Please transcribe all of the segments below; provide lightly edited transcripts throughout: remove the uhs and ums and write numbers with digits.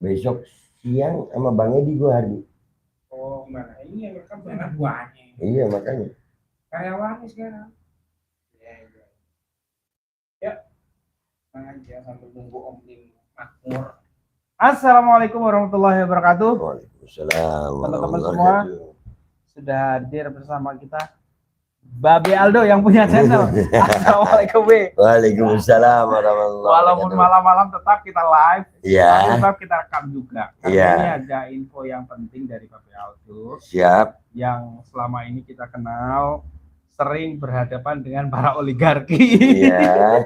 Besok siang sama Bang Edi gue hari. Oh, mana ini yang rekam anak buahnya. Iya makanya. Karyawannya sekarang. Ya, ya. Ya, aja sambil nunggu Om Lim makmur. Assalamualaikum warahmatullahi wabarakatuh. Waalaikumsalam. Teman-teman semua sudah hadir bersama kita. Babe Aldo yang punya channel. Assalamualaikum, Be. Waalaikumsalam warahmatullahi wabarakatuh. Walaupun malam-malam tetap kita live, Iya. tapi tetap kita rekam juga. Karena Iya. ini ada info yang penting dari Babe Aldo. Siap. Yang selama ini kita kenal sering berhadapan dengan para oligarki. Iya.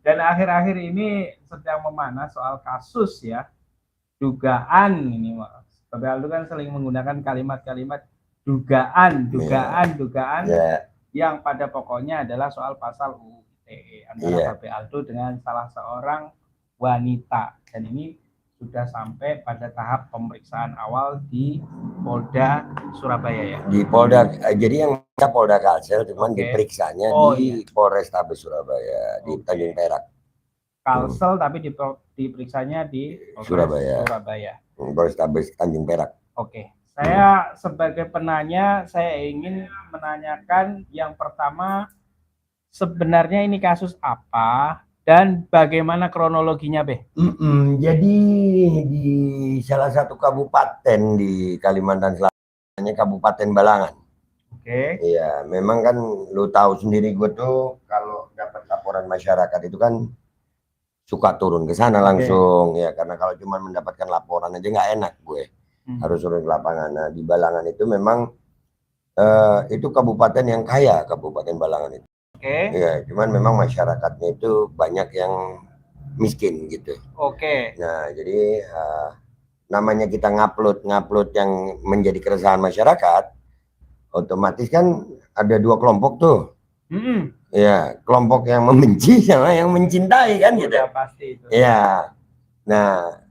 Dan akhir-akhir ini sedang memanas soal kasus ya, dugaan ini, Babe Aldo kan sering menggunakan kalimat-kalimat dugaan yang pada pokoknya adalah soal pasal UU ITE antara Babe Aldo dengan salah seorang wanita, dan ini sudah sampai pada tahap pemeriksaan awal di Polda Surabaya ya. Di Polda, jadi yang Polda Kalsel, cuman diperiksanya di Polrestabes Surabaya, di Tanjung Perak. Kalsel tapi diperiksanya di Surabaya. Polrestabes Tanjung Perak. Oke. Saya sebagai penanya, saya ingin menanyakan yang pertama, sebenarnya ini kasus apa dan bagaimana kronologinya, Be? Jadi di salah satu kabupaten di Kalimantan Selatan, Kabupaten Balangan. Oke. Iya, memang kan lu tahu sendiri gue tuh kalau dapat laporan masyarakat itu kan suka turun ke sana langsung ya, karena kalau cuma mendapatkan laporan aja nggak enak gue. Harus turun ke lapangan. Nah, di Balangan itu memang itu kabupaten yang kaya, Kabupaten Balangan itu. Ya, cuman memang masyarakatnya itu banyak yang miskin gitu. Nah, jadi namanya kita ngupload yang menjadi keresahan masyarakat, otomatis kan ada dua kelompok tuh. Ya, kelompok yang membenci sama yang mencintai kan gitu. Pasti itu. Ya. Nah,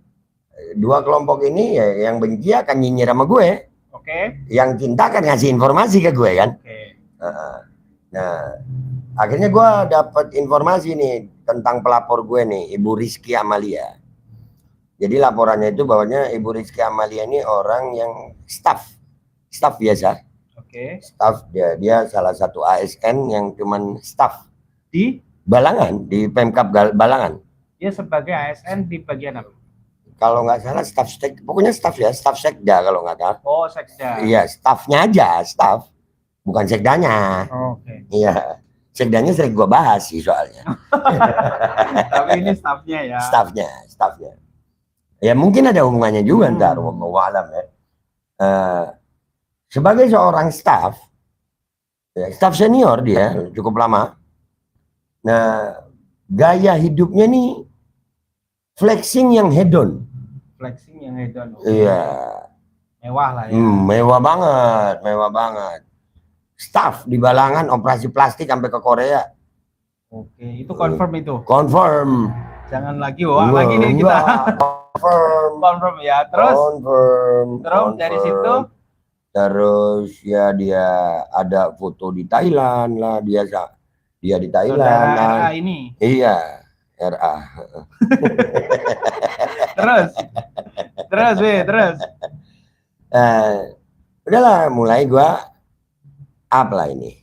dua kelompok ini ya, yang benci akan nyinyir sama gue. Yang cinta kan ngasih informasi ke gue kan. Nah, akhirnya gue dapat informasi nih tentang pelapor gue nih, Ibu Rizky Amalia. Jadi laporannya itu bahwanya Ibu Rizky Amalia ini orang yang staff biasa. Staff dia salah satu ASN yang cuman staff di Balangan, di Pemkab Balangan. Dia sebagai ASN di bagian apa? Kalau nggak salah staff pokoknya staff ya, staff sekda kalau nggak salah. Oh, sekda. Iya, staffnya aja, staff. Bukan sekdanya. Iya. Sekdanya sering gua bahas sih soalnya. Tapi ini staffnya ya. Staffnya. Ya mungkin ada hubungannya juga ntar, wallahu alam ya. Sebagai seorang staff senior dia cukup lama. Nah, gaya hidupnya nih flexing yang hedon. Iya. Mewah lah ya. Mewah banget. Staff di Balangan operasi plastik sampai ke Korea. Oke, itu confirm itu. Confirm. Jangan lagi lagi nih kita. Confirm ya. Terus dari situ. Terus ya dia ada foto di Thailand lah, dia di Thailand lah. RA ini. Iya, RA. terus. Udahlah, mulai gua up lah ini.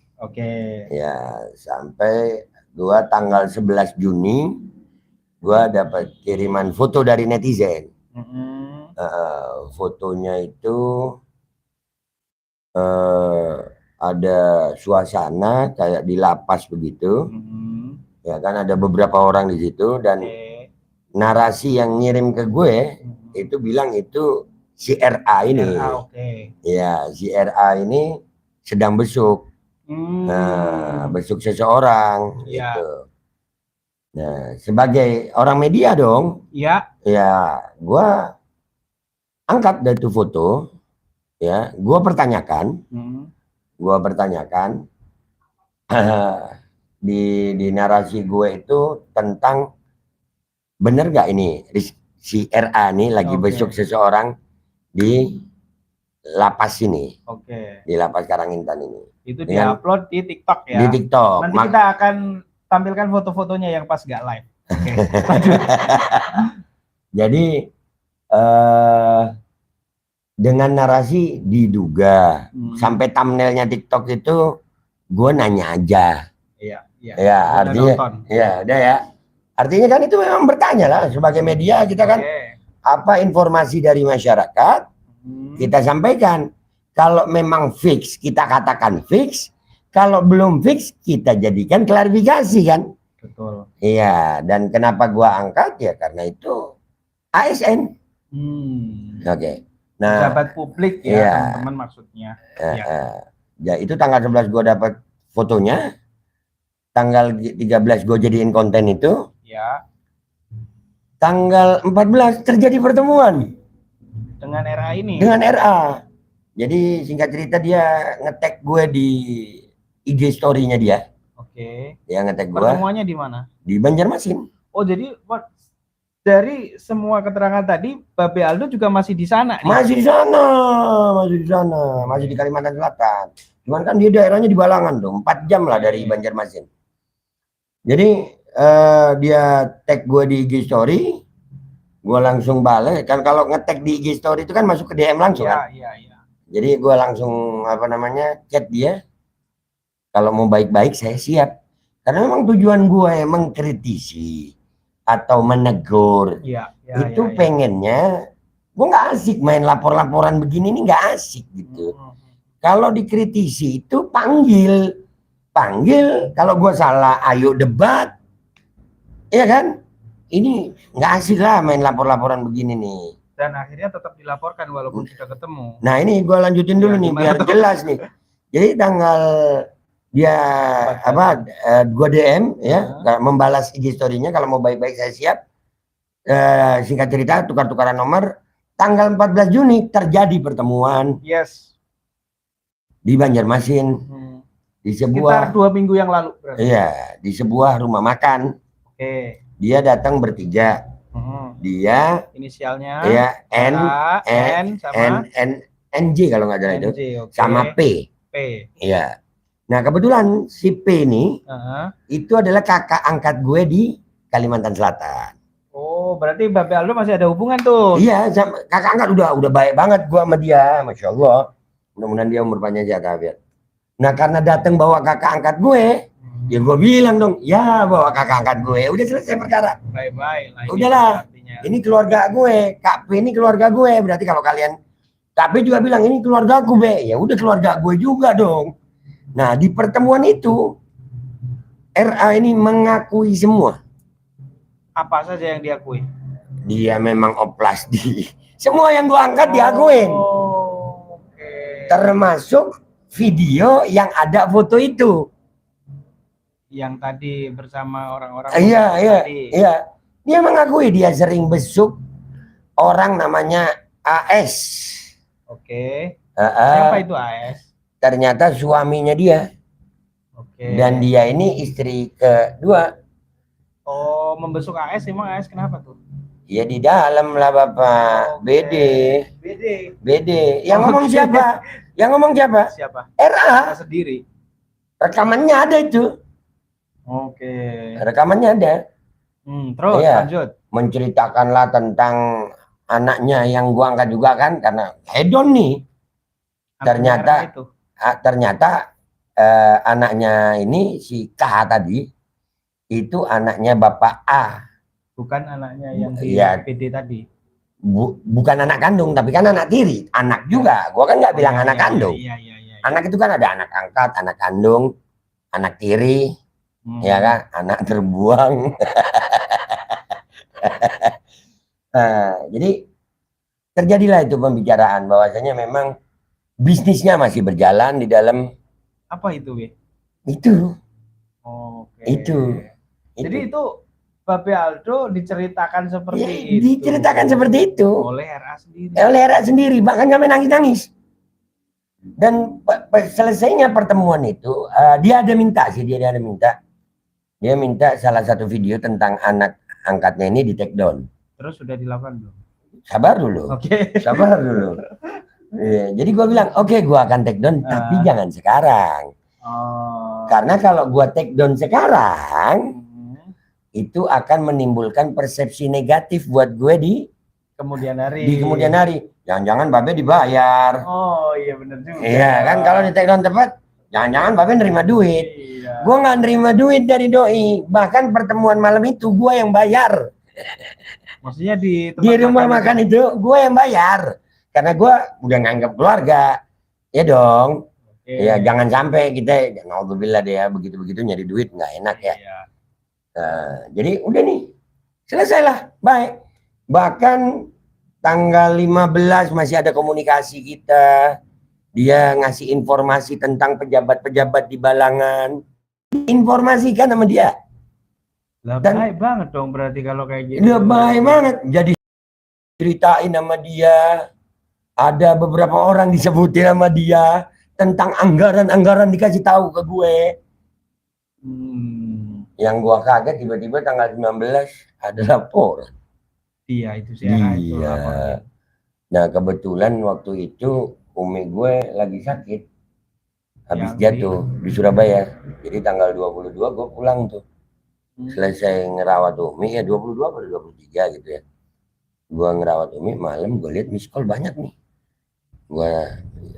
Ya, sampai gua tanggal 11 Juni gua dapat kiriman foto dari netizen. Fotonya itu ada suasana kayak di lapas begitu. Ya kan, ada beberapa orang di situ, dan narasi yang ngirim ke gue itu bilang itu si RA ini. Ya, si RA ini sedang besuk. Nah, besuk seseorang gitu. Nah, sebagai orang media dong. Ya, gua angkat dari itu foto. Ya, gua pertanyakan. Di narasi gue itu tentang bener gak ini si RA nih lagi besuk seseorang di lapas ini. Di lapas Karangintan ini. Itu diupload di TikTok ya. Di TikTok. Nanti kita akan tampilkan foto-fotonya yang pas gak live. Jadi eh dengan narasi diduga. Sampai thumbnailnya TikTok itu gue nanya aja. Iya, iya. Ya, Udah artinya nonton. ya, udah ya. Artinya kan itu memang bertanya lah sebagai media kita kan Oke. apa informasi dari masyarakat kita sampaikan. Kalau memang fix kita katakan fix, kalau belum fix kita jadikan klarifikasi kan. Betul. Iya, dan kenapa gua angkat ya karena itu ASN. Oke. Nah, Pejabat publik ya, iya. teman-teman maksudnya. Ya itu tanggal 11 gua dapat fotonya. Tanggal 13 gue jadiin konten itu. Ya. Tanggal 14 terjadi pertemuan Dengan RA ini. dengan RA. Jadi singkat cerita dia nge-tag gue di IG story-nya dia. Oke. Dia nge-tag gue. Pertemuannya di mana? Di Banjarmasin. Oh, jadi dari semua keterangan tadi, Babe Aldo juga masih di sana nih? Masih di sana, masih di sana, masih di Kalimantan Selatan. Cuman kan dia daerahnya di Balangan dong, 4 jam lah dari Banjarmasin. Jadi dia tag gue di IG story, gue langsung balik. Kan kalau nge-tag di IG story itu kan masuk ke DM langsung kan? Iya. Jadi gue langsung chat dia. Kalau mau baik-baik saya siap. Karena memang tujuan gue mengkritisi atau menegur. Itu pengennya gue nggak asik main lapor-laporan begini nih, nggak asik gitu. Kalau dikritisi itu panggil. Kalau gue salah ayo debat. Iya kan? Ini nggak asik lah main lapor-laporan begini nih. Dan akhirnya tetap dilaporkan walaupun sudah ketemu. Nah ini gue lanjutin dulu nih biar jelas nih. Jadi tanggal dia gue DM ya, membalas IG story-nya kalau mau baik-baik saya siap. Singkat cerita tukar-tukaran nomor. Tanggal 14 Juni terjadi pertemuan. Yes. Di Banjarmasin. Di sebuah sekitar 2 minggu yang lalu berarti. Iya, di sebuah rumah makan. Oke. Dia datang bertiga. Dia inisialnya ya NJ kalau nggak salah itu. Sama P. Iya. Nah, kebetulan si P ini itu adalah kakak angkat gue di Kalimantan Selatan. Oh, berarti Babe Aldo masih ada hubungan tuh. Iya, kakak angkat udah baik banget gue sama dia, Masya Allah. Mudah-mudahan dia umur panjang jaga biar. Nah, karena datang bawa kakak angkat gue, ya gue bilang dong, ya bawa kakak angkat gue, udah selesai perkara. Bye-bye. Udahlah, ini keluarga gue, Kak P ini keluarga gue, berarti kalau kalian, Kak P juga bilang ini keluarga gue, Be, ya udah keluarga gue juga dong. Nah, di pertemuan itu, RA ini mengakui semua. Apa saja yang diakui? Dia memang oplas di semua yang gue angkat diakuin. Termasuk video yang ada foto itu. Yang tadi bersama orang-orang. Iya. Dia mengakui dia sering besuk orang namanya AS. Oke. Siapa itu AS? Ternyata suaminya dia. Oke. Dan dia ini istri kedua. Oh, membesuk AS, emang AS kenapa tuh? Ya di dalam lah Bapak. BD. Yang ngomong siapa? Yang ngomong siapa? Siapa? RA sendiri. Rekamannya ada itu. Oke. Rekamannya ada. Terus lanjut. Menceritakanlah tentang anaknya yang gua angkat juga kan karena hedon nih. Ternyata anaknya ini si K tadi itu anaknya Bapak A. Bukan anaknya yang di PD tadi. Bukan anak kandung, tapi kan anak tiri, anak juga. Gua kan nggak bilang anak kandung. Iya. Anak itu kan ada anak angkat, anak kandung, anak tiri, ya kan, anak terbuang. Jadi terjadilah itu pembicaraan bahwasanya memang bisnisnya masih berjalan di dalam. Apa itu, Wi? Itu. Itu. Jadi itu Babe Aldo diceritakan seperti itu. Diceritakan seperti itu. Oleh RA sendiri. Oleh RA sendiri, bahkan sampai nangis-nangis. Dan selesainya pertemuan itu, dia ada minta. Dia minta salah satu video tentang anak angkatnya ini di take down. Terus sudah dilakukan belum? Sabar dulu. Sabar dulu. Jadi gue bilang, oke, gue akan take down, tapi jangan sekarang. Karena kalau gue take down sekarang, itu akan menimbulkan persepsi negatif buat gue di kemudian hari. Di kemudian hari. Jangan-jangan Babe dibayar. Oh iya bener juga. Iya kan, kalau di take down tepat, jangan-jangan Babe nerima duit. Iya. Gue nggak nerima duit dari doi. Bahkan pertemuan malam itu gue yang bayar. Maksudnya di Rumah makan itu gue yang bayar. Karena gue udah nganggap keluarga. Ya dong. Oke. Ya jangan sampai kita, naudzubillah deh ya, begitu-begitu nyari duit nggak enak ya. Iya. Jadi udah nih, selesailah, baik. Bahkan tanggal 15 masih ada komunikasi kita. Dia ngasih informasi tentang pejabat-pejabat di Balangan. Informasikan sama dia. Lah Dan- baik banget dong berarti kalau kayak gitu. Dia baik banget. Jadi ceritain sama dia. Ada beberapa orang disebutin sama dia tentang anggaran-anggaran dikasih tahu ke gue. Yang gua kaget tiba-tiba tanggal 19 ada laporan. Iya itu sih itu Iya. lapornya. Nah kebetulan waktu itu umi gue lagi sakit. Habis Yang jatuh di Surabaya. Jadi tanggal 22 gue pulang tuh. Selesai ngerawat umi ya 22 atau 23 gitu ya. Gua ngerawat umi malam gue lihat miss call banyak nih. Gua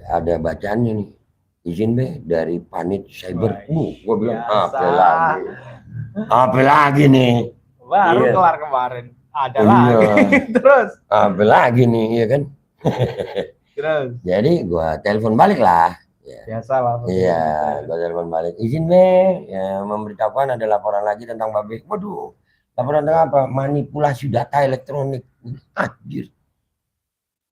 ada bacaannya nih. Izin be dari Panit Cyber. Gua bilang biasa. apa lagi? Apa lagi nih? Baru Iya. kelar kemarin. Ada Iya. lagi. Terus. Apa lagi nih, iya kan? Terus. Jadi gua telepon balik lah. Biasa lah. Iya, gua telepon balik. Izin be, ya memberitahukan ada laporan lagi tentang Babe. Waduh, laporan tentang apa? Manipulasi data elektronik. Anjir.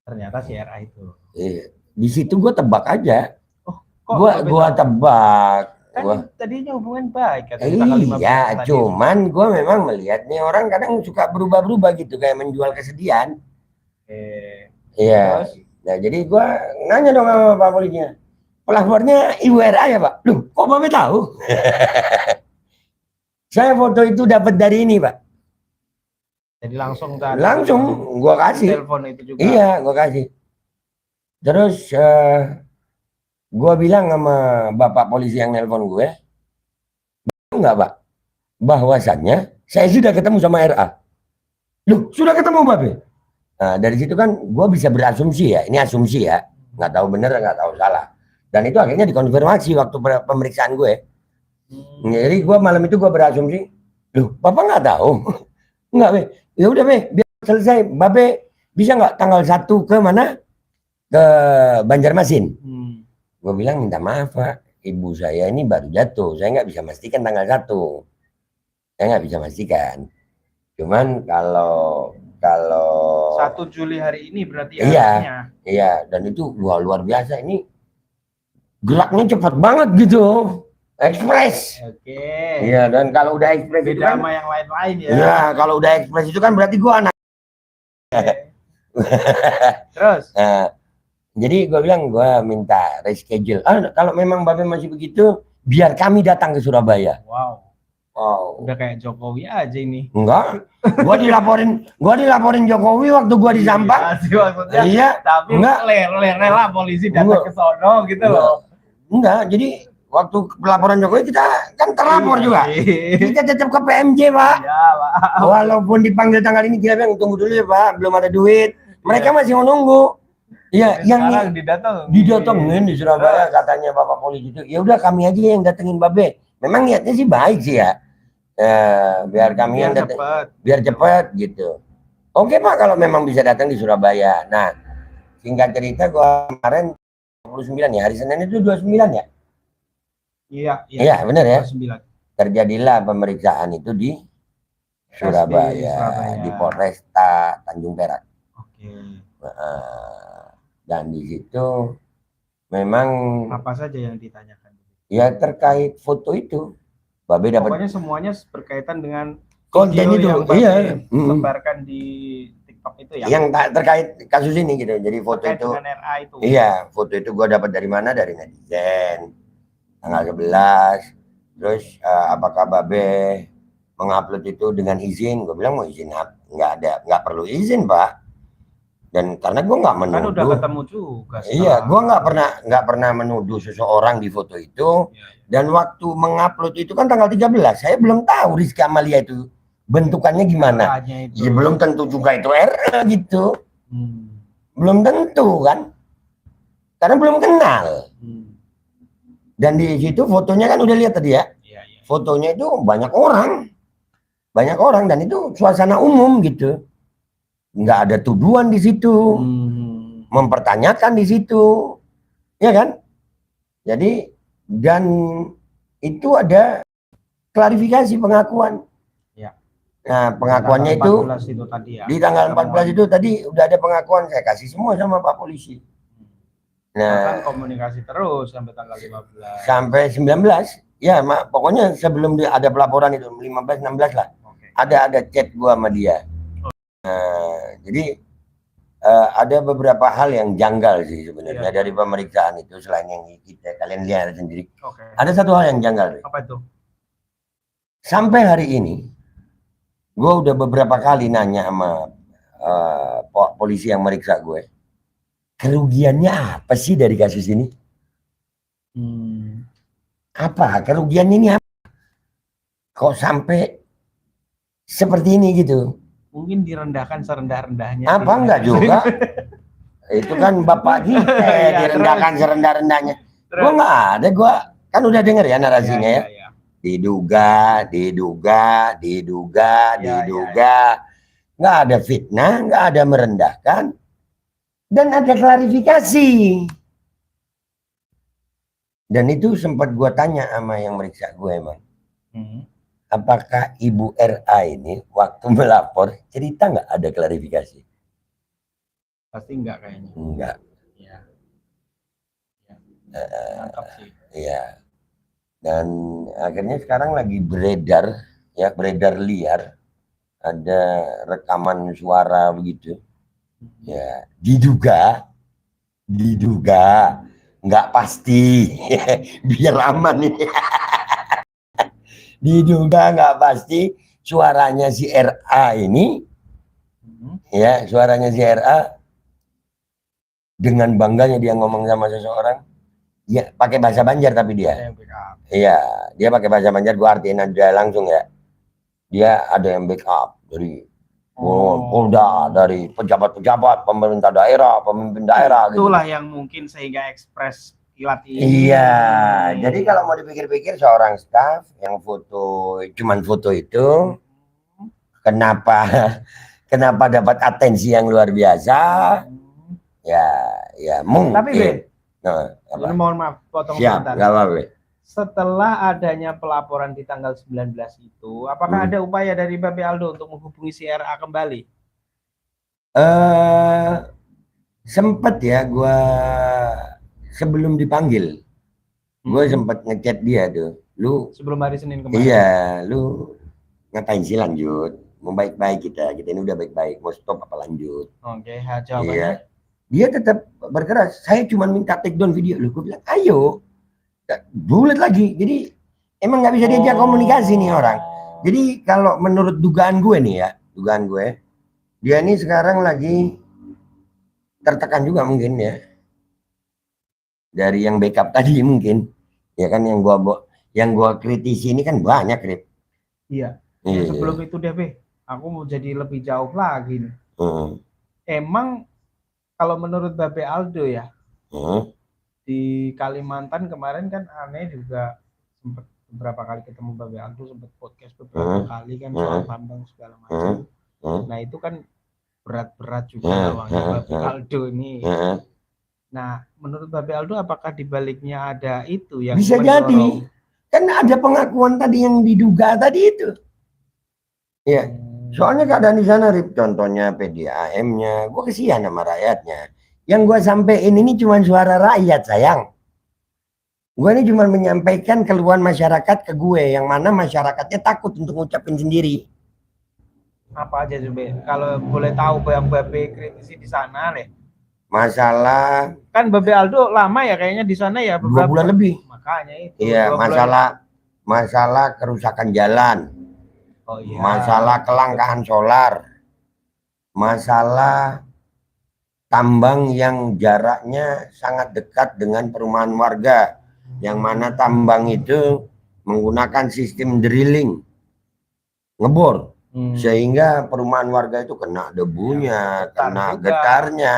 Ternyata CRA itu. Iya. Di situ gua tebak aja. Kok Gua tebak. kan Gua tadinya hubungan baik katanya tanggal 15 iya, tadi. cuman gue memang melihat nih orang kadang suka berubah-berubah gitu kayak menjual kesedihan. Iya. Terus? Nah jadi gue nanya dong sama Pak Polisinya, pelapornya Ibu RA ya Pak? Loh, kok Bapak tahu? Saya foto itu dapat dari ini Pak. Jadi langsung tadi. Langsung gue kasih. Telepon itu juga. Iya, gue kasih. Terus gue bilang sama Bapak Polisi yang nelpon gue, enggak Pak, bahwasannya saya sudah ketemu sama RA. Loh, sudah ketemu Babe? Nah, dari situ kan gue bisa berasumsi ya, ini asumsi ya, nggak tahu bener, nggak tahu salah. Dan itu akhirnya dikonfirmasi waktu pemeriksaan gue. Jadi gue malam itu gue berasumsi, loh, Bapak nggak tahu? Enggak Be, ya udah Be, biar selesai. Babe bisa nggak tanggal 1 ke mana? Ke Banjarmasin. Gue bilang minta maaf Pak, ibu saya ini baru jatuh, saya nggak bisa pastikan tanggal 1. Saya nggak bisa pastikan. Cuman kalau 1 Juli hari ini berarti Iya. artinya. iya, dan itu wah, luar biasa ini geraknya cepat banget gitu, ekspres. Oke. Iya, dan kalau udah ekspres itu Beda kan, sama yang lain-lain ya. iya kalau udah ekspres itu kan berarti gue anak. Terus? Nah, jadi gue bilang gue minta reschedule. Kalau memang Babe masih begitu, biar kami datang ke Surabaya. Wow. Oh, Udah kayak Jokowi aja ini. enggak. Gua dilaporin Jokowi waktu gua di Sampang. Iya sih maksudnya. Iya, Tapi enggak. rela polisi datang Enggak. ke sono gitu Enggak. loh. Enggak, jadi waktu pelaporan Jokowi kita kan terlapor juga. Iya, Kita tetap ke PMJ, Pak. Pak. Walaupun dipanggil tanggal ini, kita bilang tunggu dulu ya, Pak. Belum ada duit. Mereka masih mau nunggu. Iya, yang Sekarang didatang. didatengin di Surabaya katanya Bapak Polisi itu. Ya udah kami aja yang datengin Babe. Memang niatnya sih baik sih ya. Biar kami yang datang, biar cepat gitu. Oke Pak, kalau memang bisa datang di Surabaya. Nah, singkat cerita gua kemarin 29 ya, hari Senin itu 29 ya? Iya, benar ya. 29. Terjadilah pemeriksaan itu di Surabaya, di Polresta Tanjung Perak. Oke. Dan di situ memang Apa saja yang ditanyakan? ya terkait foto itu. Babe dapat Pokoknya semuanya berkaitan dengan konten video itu, yang iya. sebarkan di TikTok itu ya. Yang terkait kasus ini gitu. Jadi foto Terkait itu, dengan RA itu. iya, foto itu gua dapat dari mana? Dari netizen. Tanggal 11. Terus apakah Babe mengupload itu dengan izin? Gue bilang mau izin nggak perlu izin Pak. Dan karena gue nggak menuduh. Kan udah ketemu juga. Iya, gue nggak pernah menuduh seseorang di foto itu. Iya. Dan waktu mengupload itu kan tanggal 13. Saya belum tahu Rizky Amalia itu bentukannya gimana. RA-nya itu. Ya belum tentu juga itu RA gitu. Belum tentu kan. Karena belum kenal. Dan di situ fotonya kan udah lihat tadi ya. Iya, iya. Fotonya itu banyak orang. Banyak orang dan itu suasana umum gitu. Nggak ada tuduhan di situ. Mempertanyakan di situ. Ya kan? Jadi dan itu ada klarifikasi pengakuan. Ya. Nah, pengakuannya itu, itu tadi ya. di tanggal 14 itu tadi udah ada pengakuan, saya kasih semua sama Pak Polisi. Nah, komunikasi terus sampai tanggal 15. Sampai 19. Ya, pokoknya sebelum ada pelaporan itu 15 16 lah. Oke. Ada chat gua sama dia. Nah, jadi ada beberapa hal yang janggal sih sebenarnya dari pemeriksaan itu selain yang kalian lihat sendiri. Oke. Ada satu hal yang janggal. Apa itu? Sampai hari ini, gue udah beberapa kali nanya sama polisi yang meriksa gue, kerugiannya apa sih dari kasus ini? Apa kerugian ini? Apa? Kok sampai seperti ini gitu? Mungkin direndahkan serendah-rendahnya. Apa enggak juga? Itu kan bapak kita direndahkan serendah-rendahnya. Gue nggak ada, gue kan udah denger ya narasinya ya. Diduga. Nggak ada fitnah, nggak ada merendahkan, dan ada klarifikasi. Dan itu sempat gue tanya sama yang meriksa gue emang. Apakah Ibu RA ini waktu melapor cerita nggak ada klarifikasi? Pasti enggak kayaknya. Enggak. Iya. Mantap sih. Iya. Dan akhirnya sekarang lagi beredar liar, ada rekaman suara begitu. Ya, diduga nggak pasti. Biar aman ini. Diduga nggak pasti suaranya si RA ini, ya suaranya si RA dengan bangganya dia ngomong sama seseorang, ya pakai bahasa Banjar tapi dia, iya dia pakai bahasa Banjar, gua artiin aja langsung ya, dia ada yang backup dari Polda, dari pejabat-pejabat, pemerintah daerah, pemimpin daerah. Itulah gitu. Yang mungkin sehingga ekspres kilat ini. Iya, jadi kalau mau dipikir-pikir seorang staf yang cuman foto itu, kenapa dapat atensi yang luar biasa? Ya mungkin. Tapi mohon maaf, potong sebentar. Siap, nggak apa-apa. Setelah adanya pelaporan di tanggal 19 itu, apakah ada upaya dari Babe Aldo untuk menghubungi si RA kembali? Sempet ya, gua sebelum dipanggil, gue sempat ngechat dia tuh, lu sebelum hari Senin kemarin. Iya, lu ngapain sih lanjut? Mau baik-baik kita ini udah baik-baik, mau stop apa lanjut? Oke, jawabannya. Iya. Dia tetap berkeras. Saya cuma minta take down video lu. Gue bilang, ayo, bulat lagi. Jadi emang nggak bisa diajak komunikasi nih orang. Jadi kalau menurut dugaan gue nih ya, dia ini sekarang lagi tertekan juga mungkin ya. Dari yang backup tadi mungkin, ya kan yang gua kritisi ini kan banyak, Rip. Iya. Sebelum itu deh, Be, aku mau jadi lebih jauh lagi nih. Emang kalau menurut Babe Aldo ya, di Kalimantan kemarin kan aneh juga, sempat beberapa kali ketemu Babe Aldo, sempat podcast beberapa kali kan soal Bambang segala macam. Nah itu kan berat-berat juga lawangnya Babe Aldo ini. Nah, menurut Babe Aldo apakah di baliknya ada itu yang bisa jadi? Kan ada pengakuan tadi yang diduga tadi itu. Ya, soalnya keadaan di sana, Rip, contohnya PDAM-nya, gue kesian sama rakyatnya. Yang gue sampein ini cuma suara rakyat, sayang. Gue ini cuma menyampaikan keluhan masyarakat ke gue, yang mana masyarakatnya takut untuk ngucapin sendiri. Apa aja, Be? Kalau boleh tahu yang Babe kritisi di sana, Le? Masalah kan Babe Aldo lama ya kayaknya di sana ya, 2 bulan lebih. Makanya itu. Iya, masalah kerusakan jalan. Oh iya. Masalah kelangkaan solar. Masalah tambang yang jaraknya sangat dekat dengan perumahan warga, yang mana tambang itu menggunakan sistem drilling, ngebor. Sehingga perumahan warga itu kena debunya, getar kena juga. getarnya.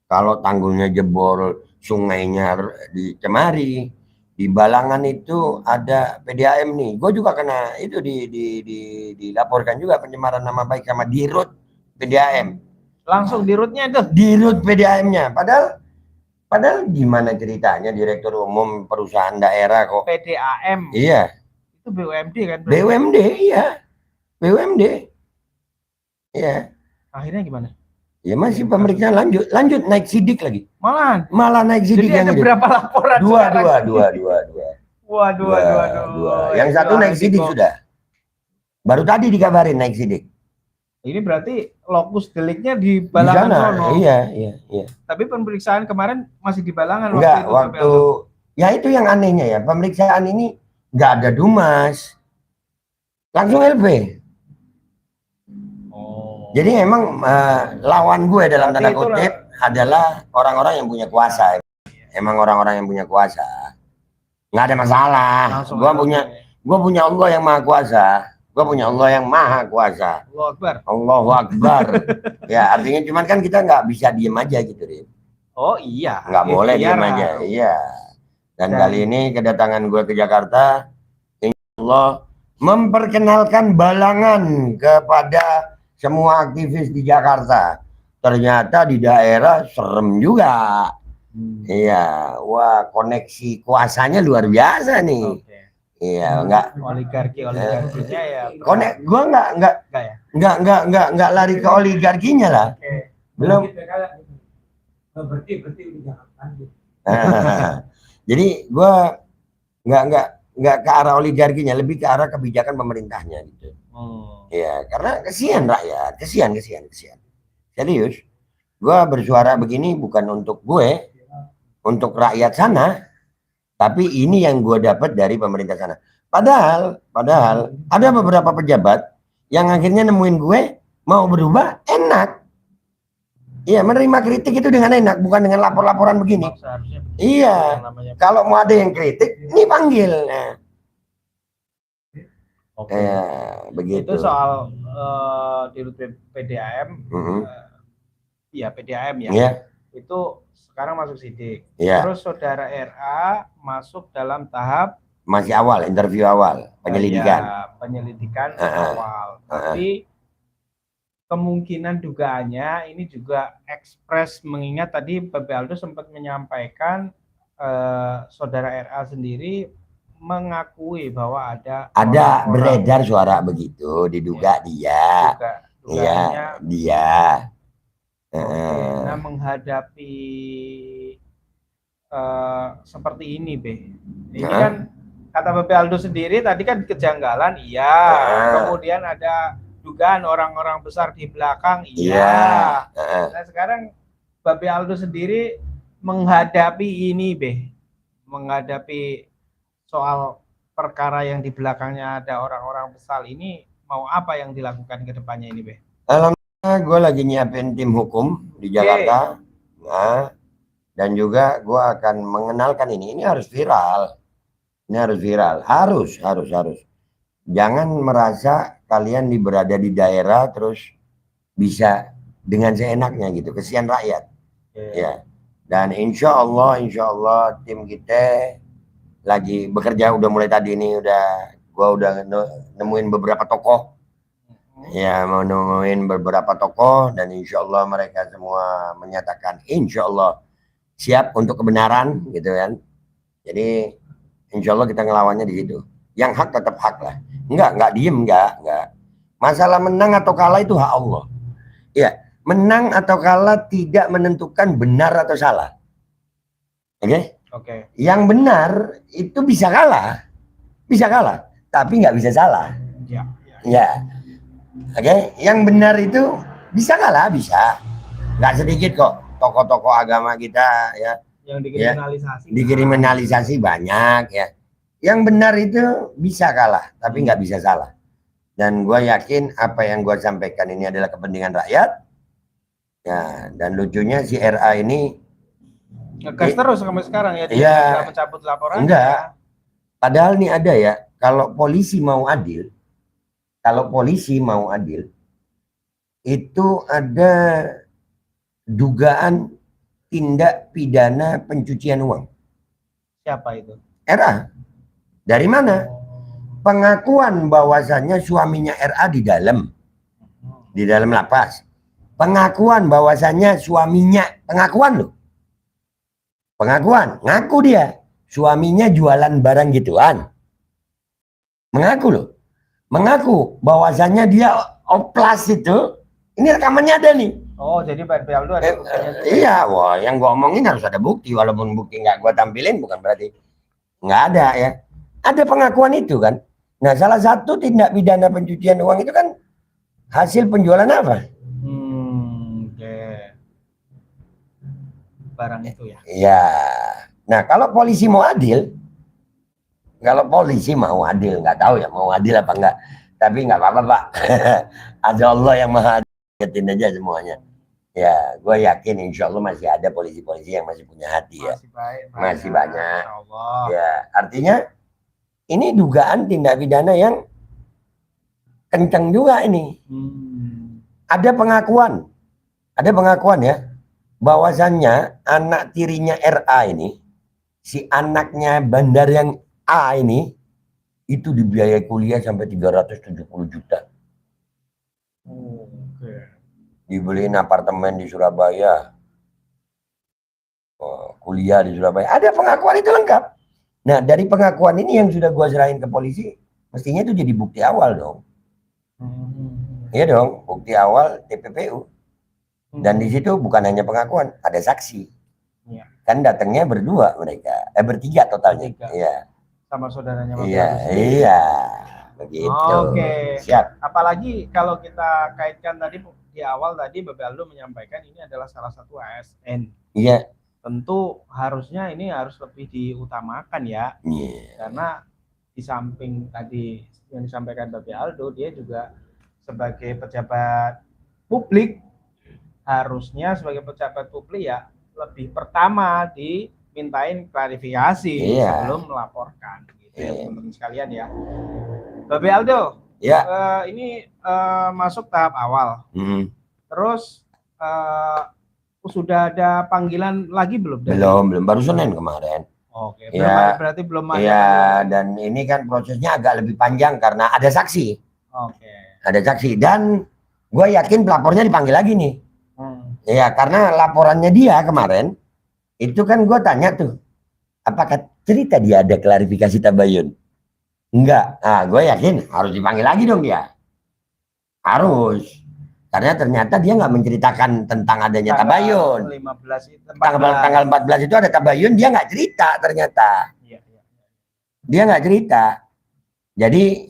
Kalau tanggulnya jebol, sungainya dicemari. Di Balangan itu ada PDAM nih. Gue juga kena itu dilaporkan juga pencemaran nama baik sama Dirut PDAM. Langsung di rootnya itu. Dirut PDAM-nya. Padahal gimana ceritanya Direktur Umum Perusahaan Daerah kok. PDAM. Iya. Itu BUMD kan? BUMD, iya. BUMD. Iya. Akhirnya gimana? Ya masih pemeriksaan lanjut naik sidik lagi. Malah naik sidik. Jadi yang ada itu. berapa laporan? Dua. Waduh. Yang satu naik sidik sudah. Baru tadi dikabarin naik sidik. Ini berarti lokus deliknya di Balangan sono. Iya. Tapi pemeriksaan kemarin masih di Balangan waktu ya itu yang anehnya ya, pemeriksaan ini nggak ada Dumas. Langsung LP. Jadi emang lawan gue dalam tanda kutip adalah orang-orang yang punya kuasa. Emang orang-orang yang punya kuasa. Nggak ada masalah. Gue punya Allah yang maha kuasa. Gue punya Allah yang maha kuasa. Allahu Akbar. Ya artinya cuman kan kita nggak bisa diem aja gitu, Rin. Oh iya. Nggak boleh diem aja. Iya. Dan kali ini kedatangan gue ke Jakarta, insya Allah memperkenalkan Balangan kepada semua aktivis di Jakarta. Ternyata di daerah serem juga. Iya, wah koneksi kuasanya luar biasa nih. Iya, oligarkinya ya. Gua nggak lari ke oligarkinya lah. Belum. Jadi gua nggak ke arah oligarkinya, lebih ke arah kebijakan pemerintahnya gitu. Ya, karena kesian rakyat, kesian. Serius, gue bersuara begini bukan untuk gue, untuk rakyat sana, tapi ini yang gue dapat dari pemerintah sana. Padahal ada beberapa pejabat yang akhirnya nemuin gue mau berubah enak. Iya, menerima kritik itu dengan enak, bukan dengan lapor-laporan begini. Iya, kalau mau ada yang kritik, ini panggil. Nah. Begitu. Itu soal di PDAM, ya PDAM ya. Yeah. Itu sekarang masuk sidik. Yeah. Terus saudara RA masuk dalam tahap masih awal, interview awal, penyelidikan. Ya, penyelidikan awal. Tapi kemungkinan dugaannya ini juga ekspres, mengingat tadi Babe Aldo sempat menyampaikan saudara RA sendiri mengakui bahwa ada beredar suara begitu, diduga dia. Iya, dia. Nah, menghadapi seperti ini, Be. Ini kan kata Babe Aldo sendiri tadi kan kejanggalan, iya. Kemudian ada dugaan orang-orang besar di belakang, iya. Nah, sekarang Babe Aldo sendiri menghadapi ini, Be. Menghadapi soal perkara yang di belakangnya ada orang-orang besar ini, mau apa yang dilakukan ke depannya ini, Be? Alhamdulillah gue lagi nyiapin tim hukum di Jakarta. Nah, dan juga gue akan mengenalkan ini harus viral. Ini harus viral, harus. Jangan merasa kalian berada di daerah terus bisa dengan seenaknya gitu, kesian rakyat. Ya. Dan insya Allah tim kita lagi bekerja, udah mulai tadi ini gua udah nemuin beberapa tokoh. Ya, mau nemuin beberapa tokoh dan insya Allah mereka semua menyatakan insya Allah siap untuk kebenaran gitu kan. Jadi insya Allah kita ngelawannya di situ. Yang hak tetap hak lah. Enggak diem, enggak. Masalah menang atau kalah itu hak Allah. Ya, menang atau kalah tidak menentukan benar atau salah. Oke? Yang benar itu bisa kalah, tapi nggak bisa salah. Ya. Oke, yang benar itu bisa kalah, bisa. Nggak sedikit kok tokoh-tokoh agama kita ya. Yang dikriminalisasi banyak ya. Yang benar itu bisa kalah, tapi nggak bisa salah. Dan gue yakin apa yang gue sampaikan ini adalah kepentingan rakyat. Ya, dan lucunya si RA ini ngegas terus sampai sekarang ya, dia nggak mencabut laporan. Enggak. Padahal nih ada ya, kalau polisi mau adil, kalau polisi mau adil, itu ada dugaan tindak pidana pencucian uang. Siapa itu? RA. Dari mana? Pengakuan bahwasannya suaminya RA di dalam lapas. Pengakuan bahwasannya suaminya, pengakuan loh. Pengakuan, ngaku dia. Suaminya jualan barang gituan. Mengaku loh. Mengaku bahwasannya dia oplas itu. Ini rekamannya ada nih. Oh, jadi Pak Aldo ada buktinya juga. Iya, wah yang gua omongin harus ada bukti. Walaupun bukti nggak gua tampilin bukan berarti nggak ada ya. Ada pengakuan itu kan. Nah, salah satu tindak pidana pencucian uang itu kan hasil penjualan apa? Oke. Barang itu ya. Iya. Nah, kalau polisi mau adil, nggak tahu ya mau adil apa enggak. Tapi nggak apa-apa Pak. Ada Allah yang maha adil aja semuanya. Ya, gue yakin insya Allah masih ada polisi-polisi yang masih punya hati ya. Masih baik. Masih banyak. Insya Allah. Ya, artinya ini dugaan tindak pidana yang kencang juga ini. Ada pengakuan ya, bahwasannya anak tirinya RA ini, si anaknya bandar yang A ini, itu dibiayai kuliah sampai 370 juta. Oke. Dibeliin apartemen di Surabaya, kuliah di Surabaya. Ada pengakuan itu lengkap. Nah, dari pengakuan ini yang sudah gua serahin ke polisi, mestinya itu jadi bukti awal dong. Iya dong, bukti awal TPPU. Dan di situ bukan hanya pengakuan, ada saksi. Iya. Kan datangnya berdua mereka, bertiga totalnya. Iya. Sama saudaranya Bapak Iya, Aldo. iya. Begitu. Oke. Siap. Apalagi kalau kita kaitkan tadi di awal tadi Bapak Aldo menyampaikan ini adalah salah satu ASN. Iya. Tentu harusnya ini harus lebih diutamakan ya. Iya. Karena di samping tadi yang disampaikan Bapak Aldo, dia juga sebagai pejabat publik, harusnya sebagai pejabat publik ya lebih pertama dimintain klarifikasi sebelum melaporkan gitu ya teman-teman sekalian ya. Bapak Aldo, ya. Ini masuk tahap awal. Terus sudah ada panggilan lagi belum? Belum, baru Senin kemarin. Oke, ya, berarti belum ada. Ya, dan ini kan prosesnya agak lebih panjang karena ada saksi. Oke. Ada saksi dan gue yakin pelapornya dipanggil lagi nih. Ya, karena laporannya dia kemarin itu kan gue tanya tuh, apakah cerita dia ada klarifikasi tabayun? Enggak. Nah, gue yakin harus dipanggil lagi dong dia. Harus. Karena ternyata dia nggak menceritakan tentang adanya tabayun. Tanggal 14 itu ada tabayun, dia nggak cerita ternyata. Dia nggak cerita. Jadi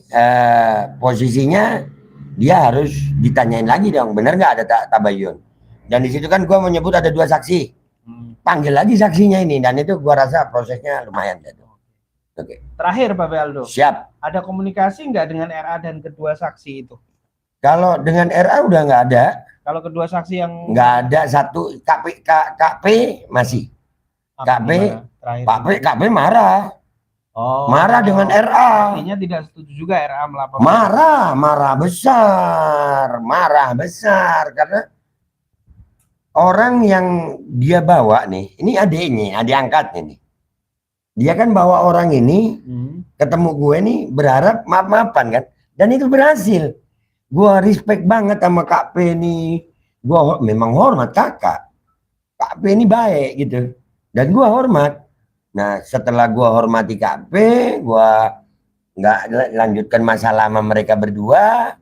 posisinya dia harus ditanyain lagi dong, benar nggak ada tabayun? Dan di situ kan gue menyebut ada 2 saksi. Panggil lagi saksinya ini, dan itu gue rasa prosesnya lumayan. Oke. Terakhir Pak Aldo. Siap. Ada komunikasi nggak dengan RA dan kedua saksi itu? Kalau dengan RA udah nggak ada. Kalau kedua saksi yang nggak ada, satu KP masih. KP marah. Oh, marah dengan RA. Artinya tidak setuju juga RA melapor. Marah besar karena orang yang dia bawa nih, ini adiknya, adik angkatnya nih. Dia kan bawa orang ini ketemu gue nih berharap maaf-maafan kan, dan itu berhasil. Gue respect banget sama Kak P nih. Gue memang hormat kakak. Kak P ini baik gitu, dan gue hormat. Nah, setelah gue hormati Kak P, gue nggak lanjutkan masalah sama mereka berdua,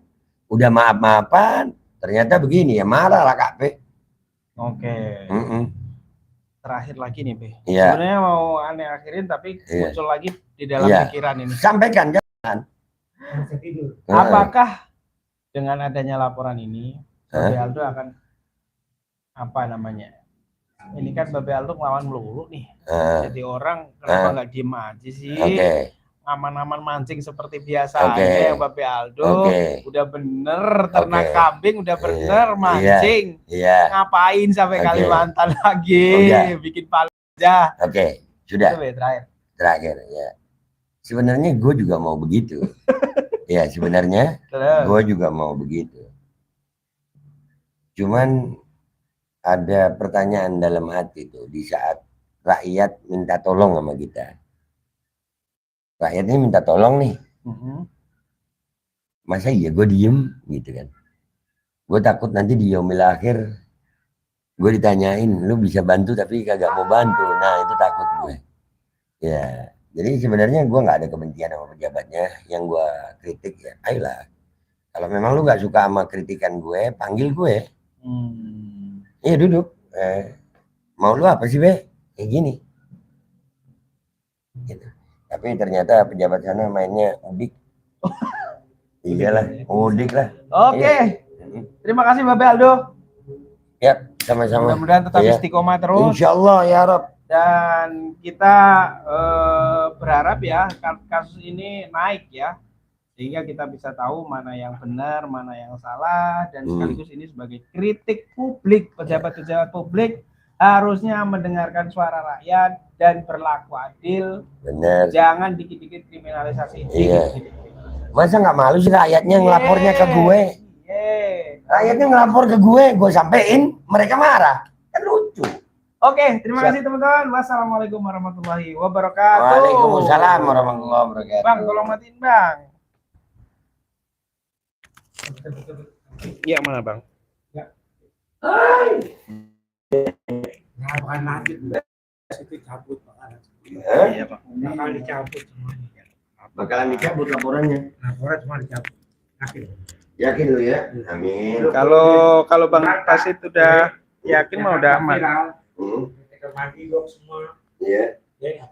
udah maaf-maafan, ternyata begini ya, marah lah Kak P. Oke. Terakhir lagi nih, Be. Ya. Sebenarnya mau aneh akhirin tapi muncul lagi di dalam pikiran ini. Sampaikan, jangan. Apakah dengan adanya laporan ini, Babe Aldo akan apa namanya? Ini kan Babe Aldo ngelawan melulu nih. Jadi orang kenapa nggak diem aja sih? Aman-aman mancing seperti biasa aja ya Babe Aldo. Udah bener ternak kambing, udah bener mancing. Ngapain sampai Kalimantan lagi? Bikin aja. Sudah. Itu terakhir ya. Sebenarnya gue juga mau begitu. Ya sebenarnya Terus. gue juga mau begitu. Cuman ada pertanyaan dalam hati tuh di saat rakyat minta tolong sama kita. Rakyat ini minta tolong nih. Masa iya gue diem gitu kan. Gue takut nanti di yaumil akhir gue ditanyain, lu bisa bantu tapi kagak mau bantu. Nah itu takut gue. Ya, jadi sebenarnya gue nggak ada kebencian sama pejabatnya. Yang gue kritik ya, ayolah. Kalau memang lu nggak suka sama kritikan gue, panggil gue. Iya duduk. Mau lu apa sih be? Kayak gini. Gitu. Tapi ternyata pejabat sana mainnya udik. Iyalah, udik lah. Oke. Iya. Terima kasih Babe Aldo. Ya, sama-sama. Mudah-mudahan tetap Iya. istiqomah terus. Insya Allah ya Rob. Dan kita berharap ya kasus ini naik ya, sehingga kita bisa tahu mana yang benar, mana yang salah, dan sekaligus ini sebagai kritik publik. Pejabat-pejabat publik harusnya mendengarkan suara rakyat dan berlaku adil. Benar. Jangan dikit-dikit kriminalisasi. Iya. Masa nggak malu sih rakyatnya ngelapornya ke gue? Rakyatnya ngelapor ke gue sampein, mereka marah. Kan lucu. Oke, terima kasih teman-teman. Wassalamualaikum warahmatullahi wabarakatuh. Waalaikumsalam warahmatullahi wabarakatuh. Bang, tolong matiin Bang. Iya, mana Bang? Ya. Nah, bukan lanjut. Itu cabut bakalan. Iya, Pak. Bakalan dicabut semuanya. Bakalan dicabut laporannya. Laporan semua dicabut. Yakin. Yakin lu ya? Amin. Kalau Bang Pasit udah yakin mah udah aman. Mati semua. Iya. Ya,